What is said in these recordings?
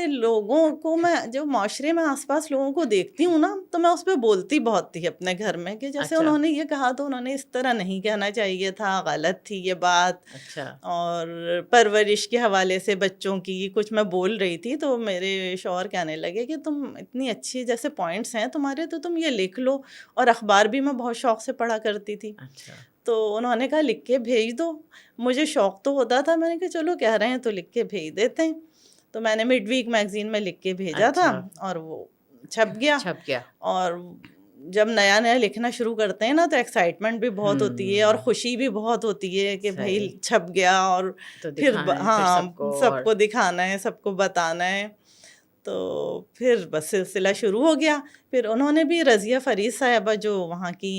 لوگوں کو میں جو معاشرے میں آس پاس لوگوں کو دیکھتی ہوں نا، تو میں اس پہ بولتی بہت تھی اپنے گھر میں کہ جیسے اچھا انہوں نے یہ کہا تو انہوں نے اس طرح نہیں کہنا چاہیے تھا، غلط تھی یہ بات. اچھا اور پرورش کے حوالے سے بچوں کی کچھ میں بول رہی تھی تو میرے شوہر کہنے لگے کہ تم اتنی اچھی جیسے پوائنٹس ہیں تمہارے تو تم یہ لکھ لو. اور اخبار بھی میں بہت شوق سے پڑھا کرتی تھی. اچھا تو انہوں نے کہا لکھ کے بھیج دو. مجھے شوق تو ہوتا تھا، میں نے کہا چلو کہہ رہے ہیں تو لکھ کے بھیج دیتے ہیں. تو میں نے مڈ ویک میگزین میں لکھ کے بھیجا تھا اچھا اور وہ چھپ گیا. چھپ گیا. اور جب نیا نیا لکھنا شروع کرتے ہیں نا تو ایکسائٹمنٹ بھی بہت ہوتی ہے اور خوشی بھی بہت ہوتی ہے کہ بھائی صحیح. چھپ گیا اور تو پھر دکھائیں پھر ہاں سب کو. سب اور کو دکھانا ہے، سب کو بتانا ہے. تو پھر بس سلسلہ شروع ہو گیا. پھر انہوں نے بھی رضیہ فرید صاحبہ جو وہاں کی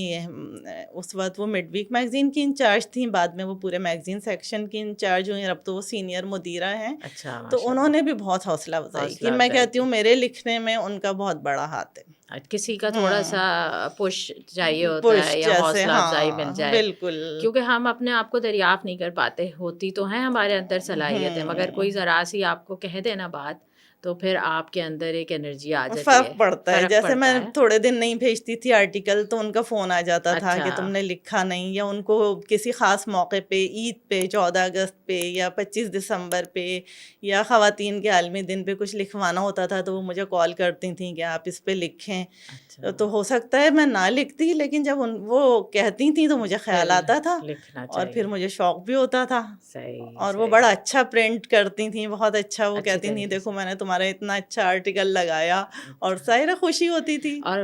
اس وقت وہ مڈ ویک میگزین کی انچارج تھیں، بعد میں وہ پورے میگزین سیکشن کی انچارج ہوئی، اب تو وہ سینئر مدیرہ ہیں. اچھا تو ماشاء انہوں اللہ. نے بھی بہت حوصلہ افزائی حوصلہ کی. میں افزائی کہتی کی. ہوں میرے لکھنے میں ان کا بہت بڑا ہاتھ ہے. کسی کا تھوڑا سا پش چاہیے ہوتا پش ہے یا جیسے، حوصلہ افزائی مل ہاں جائے، بالکل. کیونکہ ہم اپنے آپ کو دریافت نہیں کر پاتے. ہوتی تو ہیں ہمارے اندر صلاحیتیں، مگر کوئی ذرا سی آپ کو کہہ دے نا بات تو پھر آپ کے اندر ایک انرجی آ جاتی ہے. فرق پڑتا ہے. فرق جیسے میں پڑتا ہے. تھوڑے دن نہیں بھیجتی تھی آرٹیکل تو ان کا فون آ جاتا تھا اچھا کہ تم نے لکھا نہیں، یا ان کو کسی خاص موقع پہ، عید پہ، 14 اگست پہ یا 25 دسمبر پہ یا خواتین کے عالمی دن پہ کچھ لکھوانا ہوتا تھا تو وہ مجھے کال کرتی تھیں کہ آپ اس پہ لکھیں. اچھا تو ہو سکتا ہے میں نہ لکھتی، لیکن جب وہ کہتی تھیں تو مجھے خیال پھر آتا تھا لکھنا اور پھر چاہیے. مجھے شوق بھی ہوتا تھا. صحیح اور وہ صحیح. بڑا اچھا پرنٹ کرتی تھیں، بہت اچھا. وہ اچھی کہتی تھیں طریقے دیکھو سے. میں نے تمہارا اتنا اچھا آرٹیکل لگایا، اور اچھا. ظاہر خوشی ہوتی تھی. اور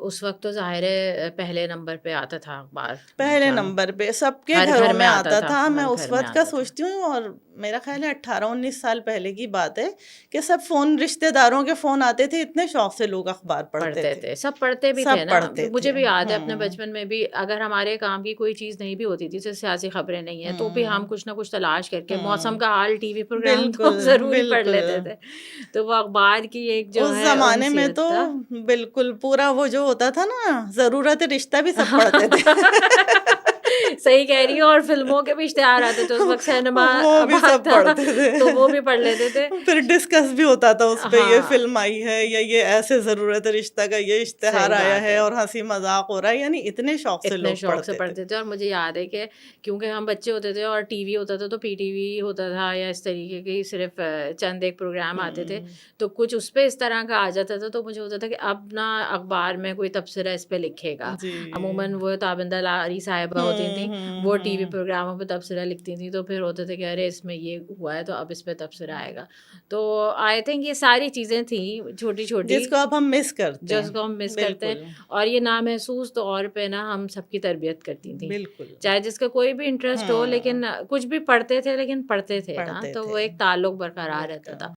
اس وقت تو ظاہر ہے پہلے نمبر پہ آتا تھا اخبار میرے پہلے خیال میں. نمبر پہ سب کے ہر گھروں گھر میں آتا تھا. تھا. میں ہر اس گھر میں وقت کا آتا تھا. سوچتی ہوں، اور میرا خیال ہے 18-19 سال پہلے کی بات ہے کہ سب فون، رشتہ داروں کے فون آتے تھے، اتنے شوق سے لوگ اخبار پڑھتے پڑھتے تھے. سب پڑھتے بھی تھے سب نا. پڑھتے مجھے تھے. بھی یاد ہے اپنے بچپن میں بھی، اگر ہمارے کام کی کوئی چیز نہیں بھی ہوتی تھی، جیسے سیاسی خبریں نہیں ہیں، تو بھی ہم کچھ نہ کچھ تلاش کر کے موسم کا حال، ٹی وی پروگرام تو بالکل ضروری پڑھ بالکل. لیتے تھے. تو وہ اخبار کی ایک جو اس ہے زمانے میں تو انسیت تھا. بالکل پورا وہ جو ہوتا تھا نا، ضرورت رشتہ بھی سب پڑھتے تھے. صحیح کہہ رہی ہو. اور فلموں کے بھی اشتہار آتے تھے. اس وقت سینما وہ بھی بھاگ سب تھا پڑھتے تھے. تو وہ بھی پڑھ لیتے تھے. پھر ڈسکس بھی ہوتا تھا اس پہ، یہ ہاں فلم آئی ہے یا یہ ایسے ضرورت رشتہ کا یہ اشتہار صحیح آیا بات ہے ہے. اور ہنسی مذاق ہو رہا ہے. یعنی اتنے شوق سے اتنے لوگ شوق سے پڑھتے تھے. پڑھتے تھے. اور مجھے یاد ہے کہ کیونکہ ہم بچے ہوتے تھے اور ٹی وی ہوتا تھا تو پی ٹی وی ہوتا تھا یا اس طریقے کے صرف چند ایک پروگرام آتے تھے، تو کچھ اس پہ اس طرح کا آ جاتا تھا. تو مجھے ہوتا تھا کہ اب نا اخبار میں کوئی تبصرہ اس پہ لکھے گا. جی. عموماً وہ تابندہ لاری صاحبہ ہوتی تھیں، وہ ٹی وی پروگراموں پہ تبصرہ لکھتی تھیں. تو پھر ہوتے تھے کہ ارے اس میں یہ ہوا ہے تو اب اس پہ تبصرہ آئے گا. تو آئی تھنک یہ ساری چیزیں تھیں چھوٹی چھوٹی جس کو اب ہم مس کرتے ہیں. جس کو ہم مس کرتے ہیں. بالکل اور یہ نامحسوس طور پہ نا ہم سب کی تربیت کرتی تھیں، بالکل. چاہے جس کا کوئی بھی انٹرسٹ ہو، لیکن کچھ بھی پڑھتے تھے، لیکن پڑھتے تھے نا، پڑھتے تو وہ تھے. ایک تعلق برقرار رہتا تھا.